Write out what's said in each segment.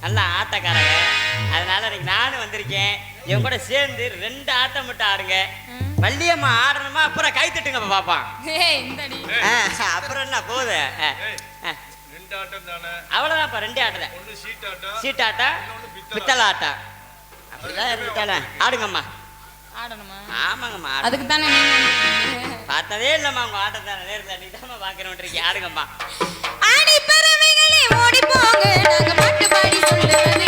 நல்ல ஆட்டக்காரங்க. அதனால இன்னைக்கு நானும் வந்திருக்கேன். இவன் கூட சேர்ந்து 2 ஆட்டம் மட்டும் ஆடுங்க. வள்ளியம்மா ஆடணுமா அப்புறம் கை தட்டுங்க பாப்பான். அப்புறம் என்ன போகுது? 2 ஆட்டம் தானே. அவ்வளவுதான்ப்பா, 2 ஆட்டம் தான். ஒன்னு சீட்டாட்டம், சீட்டாட்டம், பித்தள ஆட்டம். அப்படிதான் இருந்துட்டானே. ஆடுங்கம்மா. ஆடணுமா? ஆமாங்கம்மா. அதுக்கு தானே பார்த்ததே இல்லம்மா உங்க ஆட்டத்தை. நேரத்தில் நீ தான் பார்க்கிறோம். ஆடுங்கம்மா. ஆடி பறவைகளே ஓடி போங்க, நாங்க பாட்டு பாடி சொல்லுவது கேட்கவில்லை.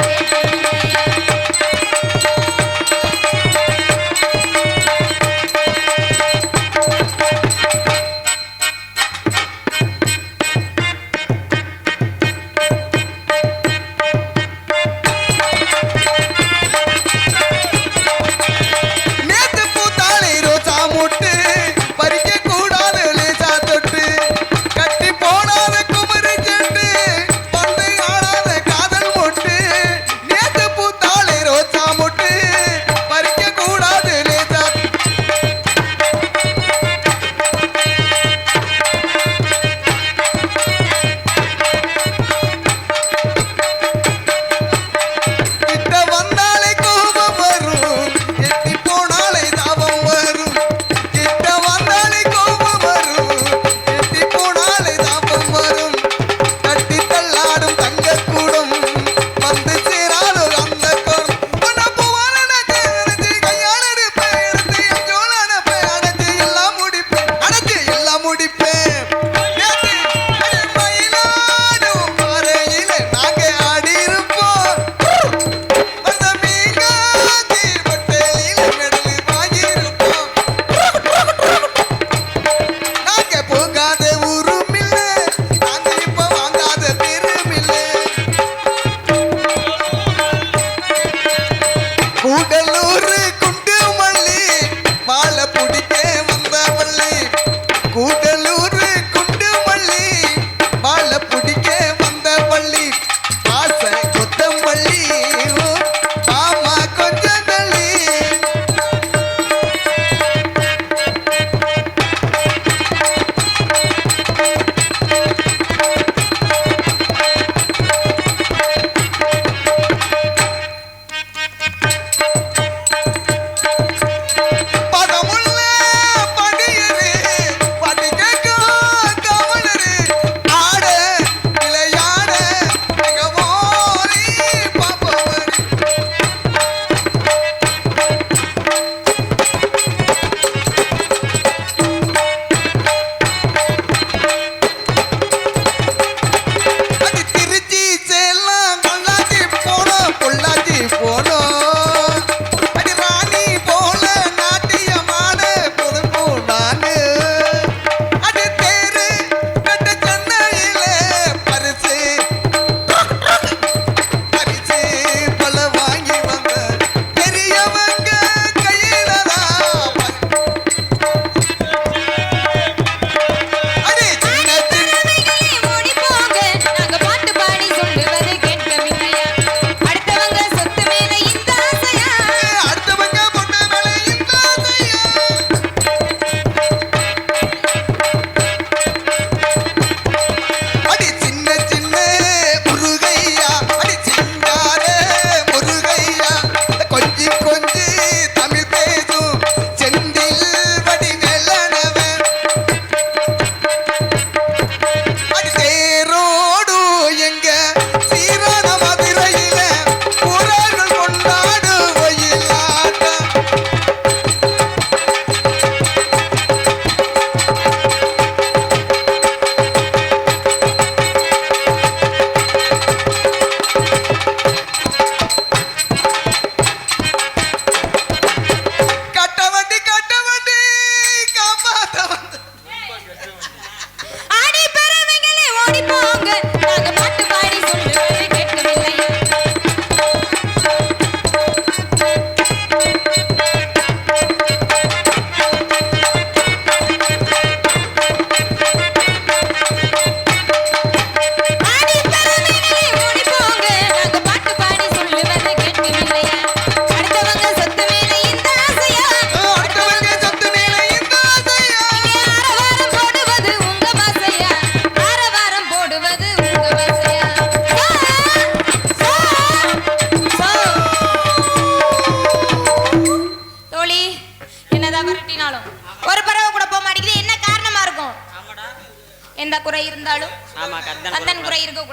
சொத்து மேல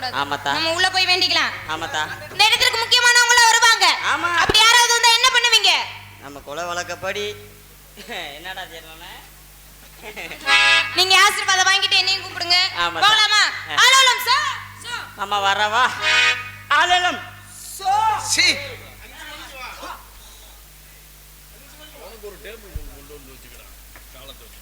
கூடாது. ஆமாத்தா. நம்ம உள்ள போய் வேண்டிக்கலாம். ஆமாத்தா. இந்த இடத்துக்கு முக்கியமானவங்கள வருவாங்க. ஆமா. அப்படி யாராவது வந்தா என்ன பண்ணுவீங்க? நம்ம குல வழக்கப்படி என்னடா செய்யணும்? நீங்க ஆசீர்வாதம் வாங்கிட்டு என்னையும் கூப்பிடுங்க. ஆமாத்தா. போலாமா? ஆலோலம் சோ. அம்மா வரவா? ஆலோலம் சோ. சி ஒரு டேபிள் கொண்டு வந்து வச்சுக்கிறான் காலத்தை வச்சு.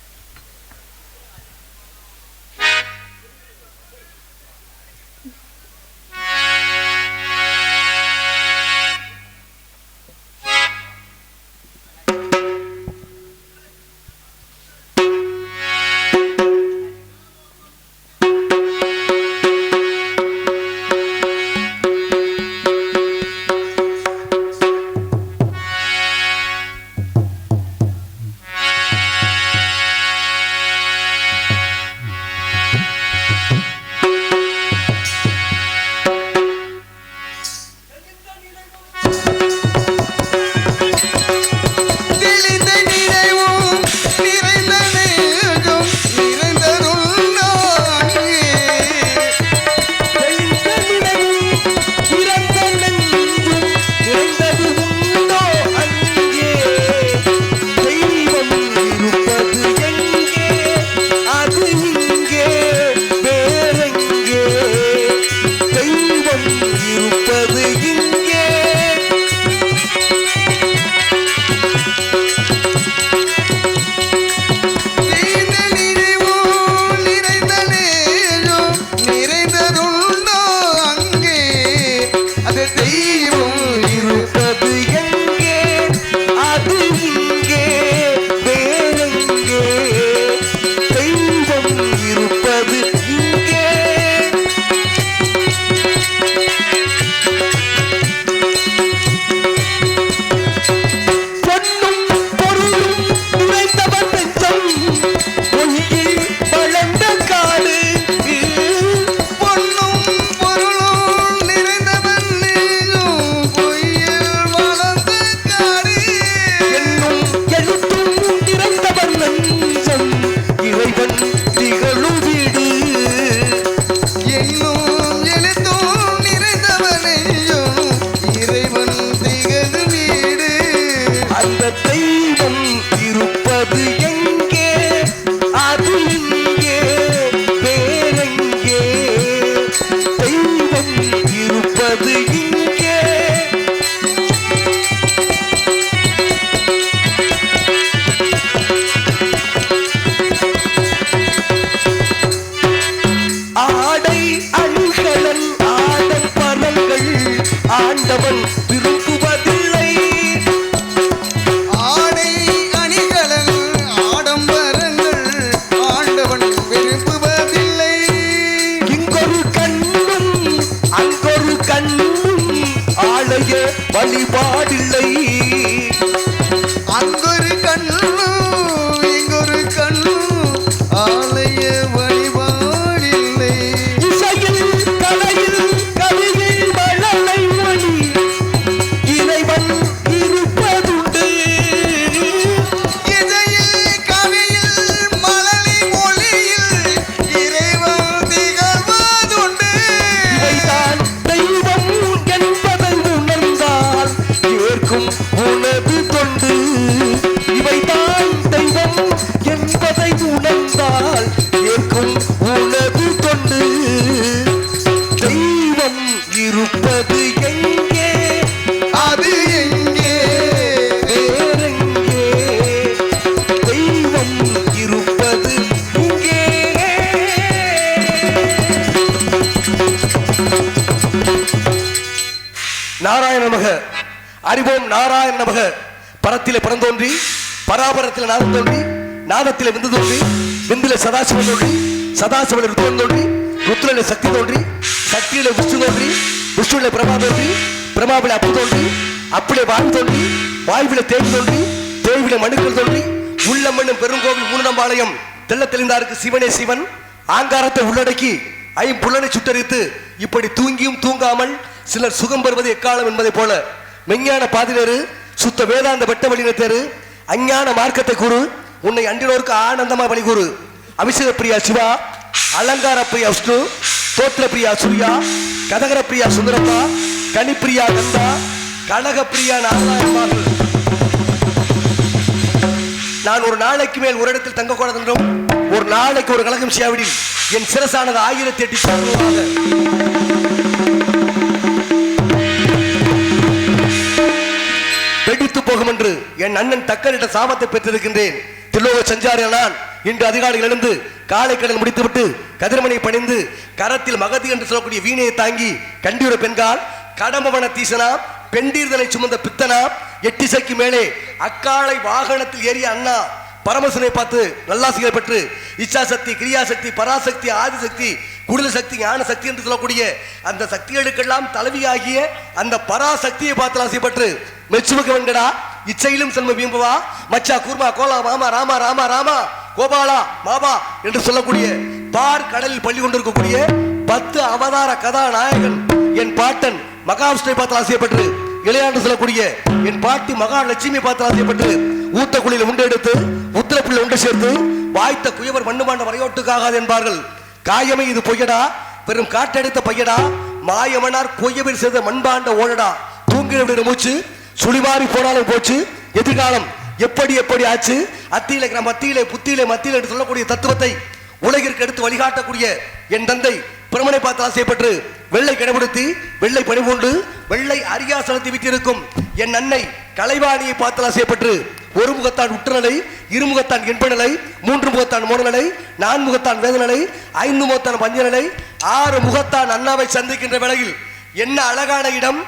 வழிபாடில்லை. அங்கொரு கண்ணு இங்கொரு கண்ணு ஆலய வழிபாடில்லை. இசையில் கலையில் கவியில் மழலை மணி இறைவன் இருப்பதுண்டு. இசையில் கவியில் மழலை மொழியில் இறைவன் திகழ்வதுண்டு. இவைதான் தெய்வம் என்பதை உணர்ந்தால் ஏற்கும் உனது தொண்டு. இவைதான் தெய்வம் என்பதை உணர்ந்தால் ஏற்கும் உனது தொண்டு. தெய்வம் இருப்பது எங்கே, அது எங்கே, வேறெங்கே? தெய்வம் இருப்பது இங்கே. நாராயண நமக. அறிவோம் நாராயண நமக. பரத்திலே பரந்தோன்றி பராபரத்திலே நாதம் தோன்றி நாதத்திலே விந்து தோன்றி விந்திலே சதாசிவம் தோன்றி சதாசிவனில் ருத்ரன் தோன்றி ருத்ரனிலே சக்தி தோன்றி சக்தியிலே விஷ்ணு தோன்றி விஷ்ணுவிலே பிரமா தோன்றி பிரமாவிலே அப்பு தோன்றி அப்பிலே வாயு தோன்றி வாயுவிலே தேவி தோன்றி தேவிலே மனுக்கள் தோன்றி உள்ளம் என்னும் பெருங்கோவில் மூலம்பாளையம் தெள்ள தெளிந்தாருக்கு சிவனே சிவன் ஆங்காரத்தை உள்ளடக்கி ஐம்புலனை சுட்டரித்து இப்படி தூங்கியும் தூங்காமல் சிலர் சுகம் பெறுவது எக்காலம் என்பதை போல மெஞ்ஞான பாதிரரு சுத்த வேதாந்த வெட்ட வழிநத்தரு அஞ்ஞான மார்க்கத்தை கூறு உன்னை அண்டினோருக்கு ஆனந்தமா வழிகூறு. அபிஷேக பிரியா சிவா, அலங்கார பிரியா விஷ்ணு, தோற்றப்பிரியா சூர்யா, கதகரப்பிரியா சுந்தரப்பா, கனிப்பிரியா கந்தா, கனகப்பிரியா நாராயணமாக நான் ஒரு நாளைக்கு மேல் ஒரு இடத்தில் தங்கக்கூடாது என்றும் ஒரு நாளைக்கு ஒரு கலகம் செய்யாவிடில் என் சிரசானது 1008 சார்பாக வெடித்து போகும் என்று என் அண்ணன் தக்கனிட்ட சாபத்தை பெற்றிருக்கின்றேன். தில்லோக சஞ்சாரியான நான் இன்று அதிகாலையில் எழுந்து காலை கடன் முடித்துவிட்டு கதிரமனை பணிந்து கரத்தில் மகதி என்று சொல்லக்கூடிய வீணையை தாங்கி கண்டியுற பெண்கால் கடம்பவன தீசனா பெண்டீர்தலை சுமந்த பித்தனா எட்டிசைக்கு மேலே அக்காலை வாகனத்தில் ஏறிய அண்ணா பரமசிவனை பார்த்து நல்லாசிகளை பெற்று இச்சாசக்தி, கிரியாசக்தி, பராசக்தி, ஆதிசக்தி, குடில சக்தி, ஞான சக்தி என்று சொல்லக்கூடிய அந்த சக்திகளுக்கெல்லாம் தலைவியாகிய அந்த பராசக்தியை பார்த்து ஆசைப்பட்டு மெச்சுமுக வெங்கடா இச்சையிலும் செல்வ வீம்புவா மச்சா கூர்மா கோலா மாமா ராமா ராமா ராமா கோபாலா மாமா என்று சொல்லக்கூடிய பார் கடலில் பள்ளி கொண்டிருக்கக்கூடிய 10 அவதார கதாநாயகன் என் பாட்டன் மகாவிஷ்ணுவை பார்த்து ஆசைப்பட்டு இளையாண்டு சொல்லக்கூடிய என் பாட்டி மகாலட்சுமி பார்த்து ஆசைப்பட்டு ஊத்த குழியில் உண்டு எடுத்து உத்தரப்புள்ள உண்டு சேர்த்து வாய்த்த குயவர் மண்ணுமாண்ட வரையோட்டுக்காகாது என்பார்கள். காயமே இது பொய்யடா, பெரும் காற்றடித்த பையடா, மாயமனார் பொய்யவில் செய்த மண்பாண்ட ஓடடா, தூங்கின மூச்சு சுழிமாறி போனாலும் போச்சு, எதிர்காலம் எப்படி எப்படி ஆச்சு, அத்தியிலே மத்தியிலே புத்தியிலே மத்தியிலே என்று சொல்லக்கூடிய தத்துவத்தை உலகிற்கு எடுத்து வழிகாட்டக்கூடிய என் தந்தை பிரமனை பார்த்து ஆசைப்பட்டு வெள்ளை கடைபிடித்து வெள்ளை பணிபூண்டு வெள்ளை அரியாசனத்தை விட்டிருக்கும் என் அன்னை கலைவாணியை பார்த்து ஆசைப்பட்டு ஒரு முகத்தான் உற்றுநிலை, இருமுகத்தான் என்பநிலை, 3 முகத்தான் மோனநிலை, 4 முகத்தான் வேதநிலை, 5 முகத்தான் பஞ்சநிலை, 6 முகத்தான் அண்ணாவை சந்திக்கின்ற வேளையில் என்ன அழகான இடம்.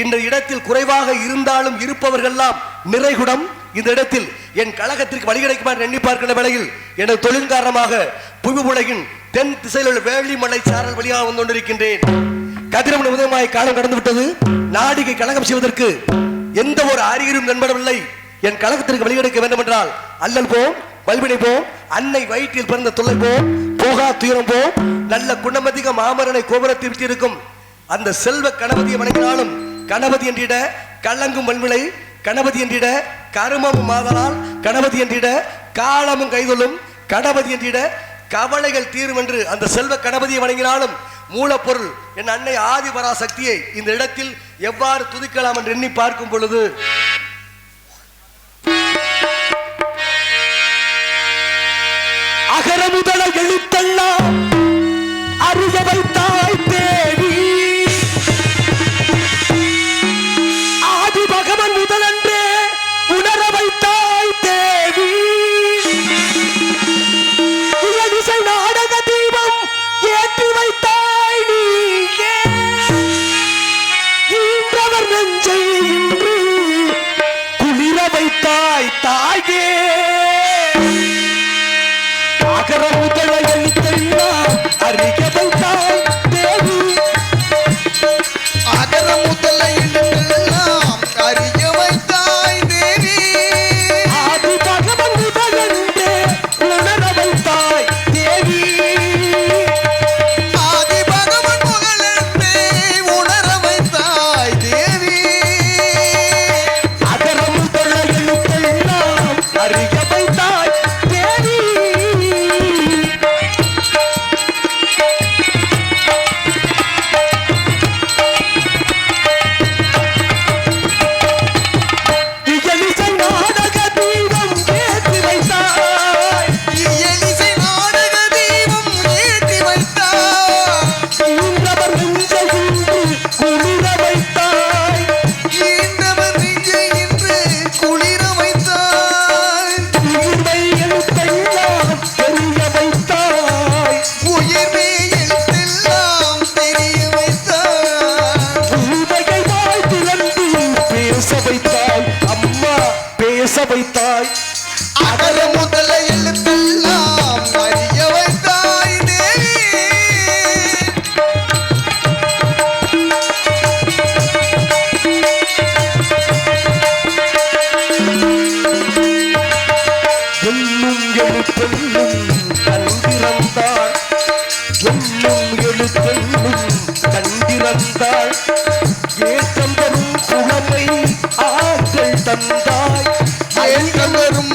இந்த இடத்தில் குறைவாக இருந்தாலும் இருப்பவர்கள்லாம் நிறைகுடம். இந்த இடத்தில் என் கழகத்திற்கு வழி கிடைக்குமாறு எண்ணி பார்க்கின்ற வேளையில் எனது தொழில் காரணமாக புவி உலகின் தென் திசையில் உள்ள வேளிமலை சாரல் வழியாக வந்து கொண்டிருக்கின்றேன். கதிரவன் உதயமாய் காலம் கடந்து விட்டது. நாடிகை கழகம் செய்வதற்கு எந்த ஒரு அறிகுறியும் தென்படவில்லை. என் கழகத்திற்கு வழி கிடைக்க வேண்டும் என்றால் அல்லல் போம், வல்வினை போம், அன்னை வயிற்றில் பிறந்த தொல்லை போம், போகா துயரம் போம், நல்ல குணமதிக மாமரனை கோபுரத்தில் விட்டிருக்கும் அந்த செல்வ கணபதியை வணங்கினாலும் கணபதி என்றிட கலங்கும் வன்விளை, கணபதி என்றிட கருமமும் மாதலால், கணபதி என்றிட காலமும் கைதொல்லும், கணபதி என்றிட கவலைகள் தீரும் என்று அந்த செல்வ கணபதியை வணங்கினாலும் மூலப்பொருள் என் அன்னை ஆதிபரா சக்தியை இந்த இடத்தில் எவ்வாறு துதிக்கலாம் என்று எண்ணி பார்க்கும் பொழுது அகர முதல எழுத்தெல்லாம் அறிய வைத்தாய் தேவி, ஆதி பகவன் முதலன்றே உணர வைத்தாய் தேவி, இசை நாடக தீபம் ஏற்றி வைத்தாய் நீயே, ஈன்றவர் நெஞ்சை இன்று குளிர வைத்தாய் தாயே, அகர முதல எழுத்தெல்லாம் அறிய வைத்தாய் தேவி, அகர முதல எழுத்தெல்லாம் அறிய வைத்தாய் தேவி, ஆதி பகவன் முதலன்றே உணர வைத்தாய் தேவி, ஆதி பகவன் முதலன்றே உணர வைத்தாய் தேவி, அகர முதல எழுத்தெல்லாம் அறிய வைத்தாய் தேவி. இயலிசை நாடக தீபம் ஏற்றி வைத்தாய், இயலிசை நாடக தீபம் ஏற்றி வைத்தாய், ஈன்றவர் நெஞ்சை இன்று குளிர வைத்தாய், ஈன்றவர் நெஞ்சை இன்று குளிர வைத்தாய், உயிர்மை எழுத்தெல்லாம் தெரிய வைத்தாய், உயிர்மே எழுத்தெல்லாம் தெரிய வைத்தாய், உலகை வாய் திறந்து பேச வைத்தாய் அம்மா, பேச வைத்தாய். அகர முதல எழுத்தெல்லாம் அறிய வைத்தாய் தேவி, என்னும் எழுத்தெல்லும் கண்டிருந்தாள், என்னும் எழுத்தெல்லும் கண்டிருந்தாள், ஏற்றம் தரும் புலமை ஆற்றல் தந்தாய், ஏற்றம் வரும்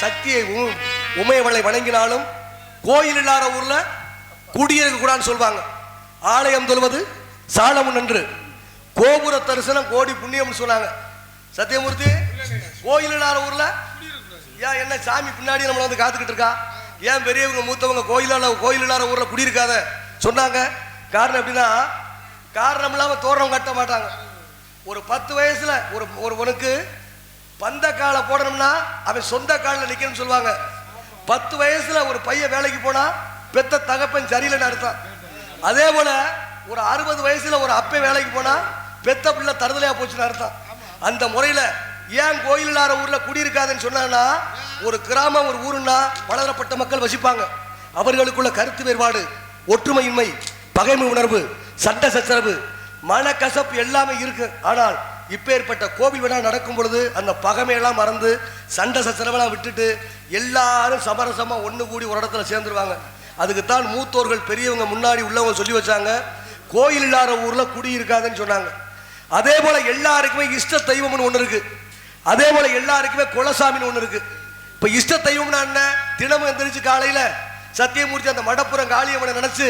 சக்தியை உமையவளை வணங்கினாலும் கோயில் இல்லாத ஊர்ல குடியிருக்க கூடாதுன்னு சொல்லுவாங்க. ஆலயம் தொழுவது சாலமுன் நன்று, கோபுர தரிசனம் கோடி புண்ணியம்னு சொன்னாங்க. சத்தியமூர்த்தி, கோயில் இல்லாத ஊர்ல ஏன் என்ன சாமி பின்னாடி நம்மளை வந்து காத்துக்கிட்டு இருக்கா? ஏன் பெரியவங்க மூத்தவங்க கோயில் இல்லாத ஊர்ல குடியிருக்காத சொன்னாங்க? காரணம் எப்படின்னா, காரணம் இல்லாம தோரணம் கட்ட மாட்டாங்க. ஒரு 10 வயசுல ஒருவனுக்கு பந்த காலை போடணும்னா அவன் சொந்த காலில் நிக்கணும்னு சொல்லுவாங்க. 10 வயசுல ஒரு பையன் வேலைக்கு போனா பெத்த தகப்பன் சரியில்லைன்னு அர்த்தம். அதே போல ஒரு 60 வயசுல ஒரு அப்பை வேலைக்கு போனா பெத்த பிள்ளை தருதலையா போச்சுன்னு அர்த்தம். அந்த முறையில ஏன் கோயில் இல்லாத ஊர்ல குடியிருக்காதுன்னு சொன்னா, ஒரு கிராமம் ஒரு ஊருன்னா பலதரப்பட்ட மக்கள் வசிப்பாங்க. அவர்களுக்குள்ள கருத்து வேறுபாடு, ஒற்றுமையின்மை, பகைமை உணர்வு, சண்டை சச்சரவு, மனக்கசப்பு எல்லாமே இருக்கு. ஆனால் இப்பேற்பட்ட கோவில் விழா நடக்கும் பொழுது அந்த பகைமையெல்லாம் மறந்து சண்டை சச்சரவெல்லாம் விட்டுட்டு எல்லாரும் சமரசமா ஒண்ணு கூடி ஒரு இடத்துல சேர்ந்துருவாங்க. அதுக்குத்தான் மூத்தோர்கள் பெரியவங்க முன்னாடி உள்ளவங்க சொல்லி வச்சாங்க, கோயில் இல்லாத ஊர்ல குடி இருக்காதுன்னு சொன்னாங்க. அதே போல எல்லாருக்குமே இஷ்ட தெய்வம்னு ஒண்ணு இருக்கு. அதே போல எல்லாருக்குமே குலசாமின்னு ஒண்ணு இருக்கு. இப்ப இஷ்ட தெய்வம்னா என்ன? தினமும் எந்திரிச்சு காலையில சத்தியமூர்த்தி அந்த மடப்புறம் காளியம்மனை நினைச்சு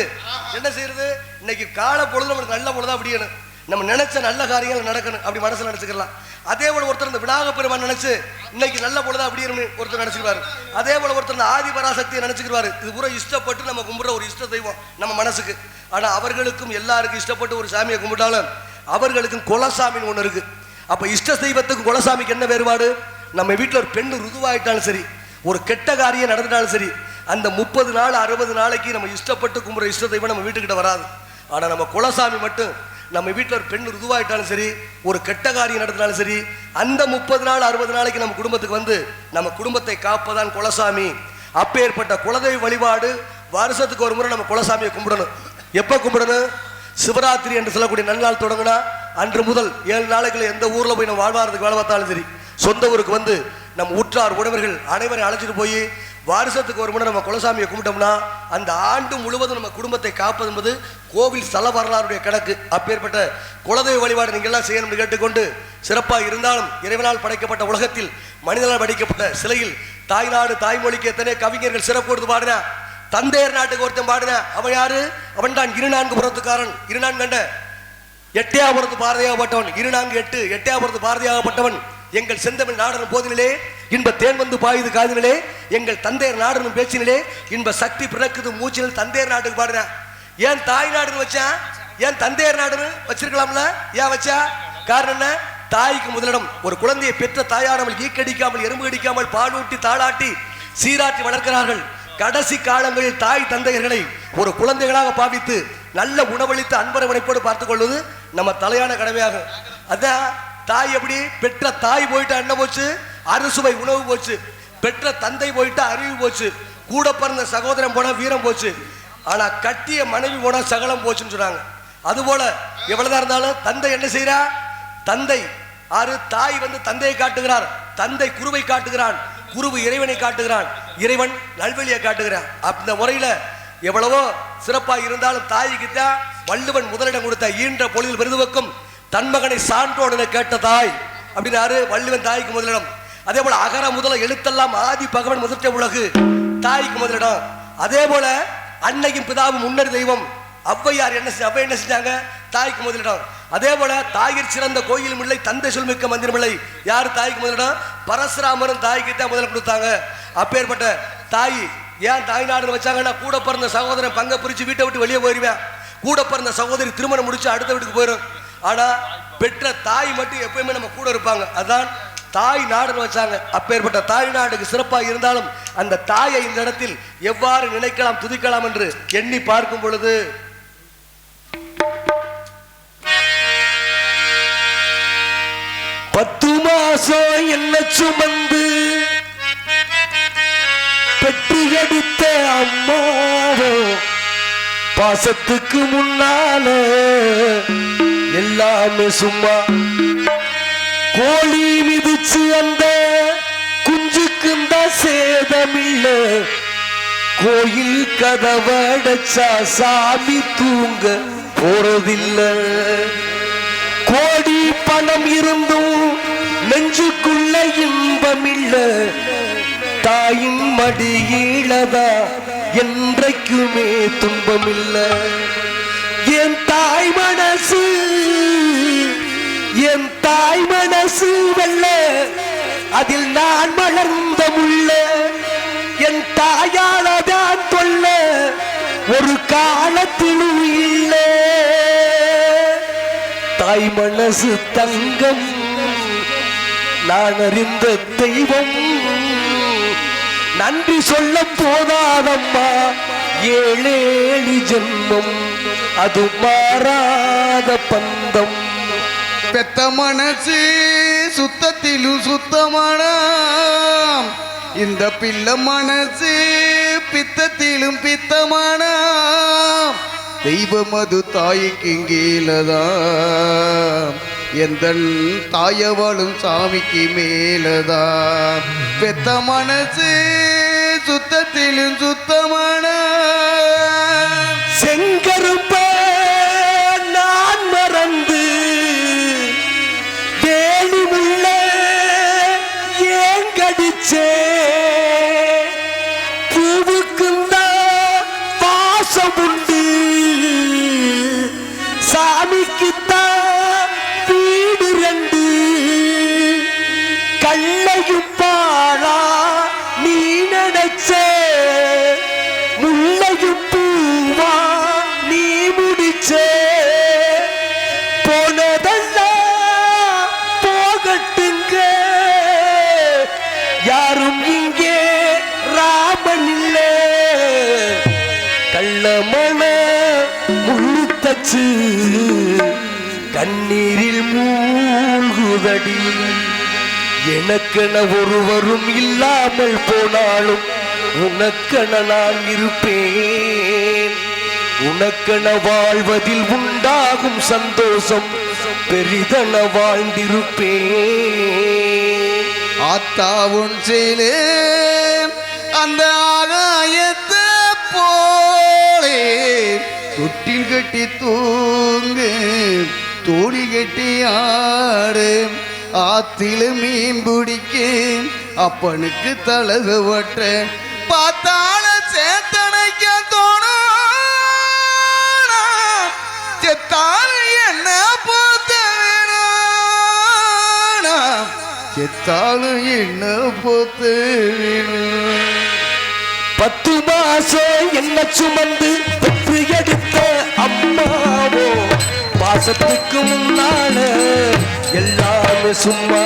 என்ன செய்யறது, இன்னைக்கு கால பொழுது நம்மளுக்கு நல்ல பொழுதா அப்படியணும், நம்ம நினைச்ச நல்ல காரியங்கள் நடக்கணும் அப்படி மனசுல நினைச்சுக்கலாம். அதே போல ஒருத்தர் இந்த விநாயக பெருமான் நினைச்சு இன்னைக்கு நல்ல பொழுதா அப்படியே ஒருத்தர் நினைச்சுக்குவாரு. அதே போல ஒருத்தர் இந்த ஆதிபராசக்தியை நினைச்சுக்குவாரு. இது பூரா இஷ்டப்பட்டு நம்ம கும்பிடுற ஒரு இஷ்ட தெய்வம் நம்ம மனசுக்கு. ஆனா அவர்களுக்கும் எல்லாருக்கும் இஷ்டப்பட்டு ஒரு சாமியை கும்பிட்டாலும் அவர்களுக்கும் குலசாமின்னு ஒண்ணு இருக்கு. அப்ப இஷ்ட தெய்வத்துக்கு குலசாமிக்கு என்ன வேறுபாடு? நம்ம வீட்டுல ஒரு பெண்ணு ருதுவாயிட்டாலும் சரி, ஒரு கெட்ட காரியம் நடந்துட்டாலும் சரி, அந்த 30 நாள் 60 நாளைக்கு நம்ம இஷ்டப்பட்டு கும்பிடுற இஷ்ட தெய்வம் நம்ம வீட்டுக்கிட்ட வராது. ஆனா நம்ம குலசாமி மட்டும் நம்ம வீட்டில் ஒரு பெண் ருதுவாயிட்டாலும் சரி, ஒரு கெட்ட காரியம் நடத்தினாலும் சரி, அந்த 30 நாள் 60 நாளைக்கு நம்ம குடும்பத்துக்கு வந்து நம்ம குடும்பத்தை காப்பதான் குலசாமி. அப்பேற்பட்ட குலதெய்வ வழிபாடு வருஷத்துக்கு ஒரு முறை நம்ம குலசாமியை கும்பிடணும். எப்ப கும்பிடணும்? சிவராத்திரி என்று சொல்லக்கூடிய நன்னாள் தொடங்கினா அன்று முதல் 7 நாளைக்குள்ள எந்த ஊர்ல போய் நம்ம வாழ்வாரத்துக்கு வேலை பார்த்தாலும் சரி, சொந்த ஊருக்கு வந்து நம்ம உற்றார் உறவர்கள் அனைவரையும் அழைச்சிட்டு போய் வருஷத்துக்கு ஒரு முறை நம்ம குலசாமியை கும்பிட்டோம்னா அந்த ஆண்டு முழுவதும் நம்ம குடும்பத்தை காப்பது என்பது கோவில் ஸ்தல வரலாறுடைய கணக்கு. அப்பேற்பட்ட குலதெய்வ வழிபாடு நீங்கள் எல்லாம் செய்யணும்னு கேட்டுக்கொண்டு, சிறப்பாக இருந்தாலும் இறைவனால் படைக்கப்பட்ட உலகத்தில் மனிதனால் படைக்கப்பட்ட சிலையில் தாய்நாடு தாய்மொழிக்கு எத்தனை கவிஞர்கள் சிறப்பு கொடுத்து பாடினா, தந்தையர் நாட்டுக்கு ஒருத்தன் பாடின அவன் யாரு? அவன் தான் 24 புறத்துக்காரன். 24 எட்டையாபுரத்து பாரதியாகப்பட்டவன். 24 எட்டையாபுரத்து பாரதியாகப்பட்டவன். எங்கள் செந்தமிழ் நாடனும் போதினிலே இன்ப தேன் வந்து பாயுது காதினிலே, எங்கள் தந்தையர் நாடனும் பேச்சினிலே இன்ப சக்தி பிறக்குது மூச்சினில். தந்தையர் நாட்டுக்கு பாடுறேன். ஏன் தாய் நாடுன்னு வச்சான்? ஏன் தந்தையர் நாடுன்னு வச்சிருக்கலாம்ல? ஏன் வச்சா? காரணம் என்ன? தாய்க்கு முதலிடம். ஒரு குழந்தையை பெற்ற தாயானவள் ஈக்கடிக்காமல் எறும்பு கடிக்காமல் பாலூட்டி தாளாட்டி சீராட்டி வளர்க்கிறார்கள். கடைசி காலங்களில் தாய் தந்தையர்களை ஒரு குழந்தைகளாக பாவித்து நல்ல உணவளித்து அன்பரவணைப்போடு பார்த்துக் கொள்வது நம்ம தலையான கடமையாகும். அதான் தாய் எப்படி? பெற்ற தாய் போயிட்டா என்ன போச்சு? அறுசுவை உணவு போச்சு. பெற்ற தந்தை போயிட்டா அறிவு போச்சு. கூட பிறந்த சகோதரன் போனா வீரம் போச்சு. ஆனா கட்டிய மனைவி போனா சகலம் போச்சுன்னு சொன்னாங்க. அதுபோல எவ்வளவுதான் இருந்தாலும் தந்தை என்ன செய்யறா? தந்தை ஆறு தாய் வந்து தந்தையை காட்டுகிறார், தந்தை குருவை காட்டுகிறான், குருவு இறைவனை காட்டுகிறான், இறைவன் நல்வழியை காட்டுகிறான். அந்த முறையில எவ்வளவோ சிறப்பா இருந்தாலும் தாய்க்குத்தான் வள்ளுவன் முதலிடம் கொடுத்த ஈன்ற பொழுதில் விருதுவக்கும் தன்மகனை சான்றோடனை கேட்ட தாய் அப்படின்னாரு வள்ளுவன். தாய்க்கு முதலிடம். அதே போல அகர முதல எழுத்தெல்லாம் ஆதி பகவன் முதற்ற உலகு, தாய்க்கு முதலிடம். அதே போல அன்னையும் பிதாவும் முன்னர் தெய்வம் ஔவையார் என்ன செஞ்சாங்க? தாய்க்கு முதலிடம். அதே போல தாயிற் சிறந்த கோயிலும் இல்லை, தந்தை சொல்மிக்க மந்திரம் இல்லை. யாரு தாய்க்கு முதலிடம்? பரசுராமரும் தாய்க்கு தான் முதலிடம் கொடுத்தாங்க. அப்பேற்பட்ட தாய் ஏன் தாய் நாடுன்னு வச்சாங்கன்னா, கூட பிறந்த சகோதரன் பங்கை பிரிச்சு வீட்டை விட்டு வெளியே போயிருவேன், கூட பிறந்த சகோதரி திருமணம் முடிச்சு அடுத்த வீட்டுக்கு போயிடும். ஆனா பெற்ற தாய் மட்டும் எப்பயுமே நம்ம கூட இருப்பாங்க. அதான் தாய் நாடுன்னு வச்சாங்க. அப்பேற்பட்ட தாய் நாடுக்கு சிறப்பாக இருந்தாலும் அந்த தாயை இந்த இடத்தில் எவ்வாறு நினைக்கலாம் துதிக்கலாம் என்று எண்ணி பார்க்கும் பொழுது, பத்து மாசம் என்ன சுமந்து பெட்டி அடித்த அம்மாவோ பாசத்துக்கு முன்னால எல்லாமே சும்மா. கோழி மிதிச்சு அந்த குஞ்சுக்கு தான் சேதமில்ல, கோயில் கதவடைச்சா சாமி தூங்க போறதில்லை. கோடி பணம் இருந்தும் நெஞ்சுக்குள்ள இன்பம் இல்ல, தாயின் மடியிலதா என்றைக்குமே துன்பமில்லை. என் தாய் மனசு வெல்ல அதில் நான் மலர்ந்த முள்ள என் தாயாலதான் தொல்ல ஒரு காலத்திலும் இல்லை. தாய் மனசு தங்கம் நான் அறிந்த தெய்வம் நன்றி சொல்ல போதாதம்மா ஏழேழு ஜென்மம் அது மாறாத பந்தம். பெத்த மனசு சுத்தத்திலும் சுத்தமான இந்த பிள்ளை மனசு பித்தத்திலும் பித்தமான தெய்வம் அது தாய்க்கு கீழதான் எந்த தாயவளும் சாமிக்கு மேலதான். பெத்த மனசு சுத்தத்திலும் சுத்தமான செங்கருப்ப நான் மறந்து வேலி முள்ள ஏன் கடிச்சே பூவுக்குந்தான் பாசம் உண்டு சாமிக்குத்தான் வீடு ரெண்டு கல்லையும் பாழா நீ நினைச்ச முல்லையும் பூவா நீ முடிச்ச போனதெல்லாம் போகட்டுங்க யாரும் இங்கே ராமன் இல்லை. கள்ளமன முழுத்தச்சு கண்ணீரில் மூழ்குதடி எனக்கென ஒருவரும் இல்லாமல் போனாலும் உனக்கென நான் இருப்பேன். உனக்கென வாழ்வதில் உண்டாகும் சந்தோஷம் பெரிதென வாழ்ந்திருப்பேன். ஆத்தாவுன் செயலே அந்த ஆகாயத்தை போலே தொட்டில் கட்டி தூங்கு தோழி கட்டி ஆடு ஆத்தில மீன் பிடிக்க அப்பனுக்கு தலக வட்ட பார்த்தால சேத்தனைக்க தோணும் செத்தால என்ன போத்த வேணும் செத்தாலும் என்ன போத்த வேணும். 10 மாசம் என்ன சுமந்து பெற்று எடுத்த அம்மாவோ பாசத்துக்கு முன்னால எல்லாமே சும்மா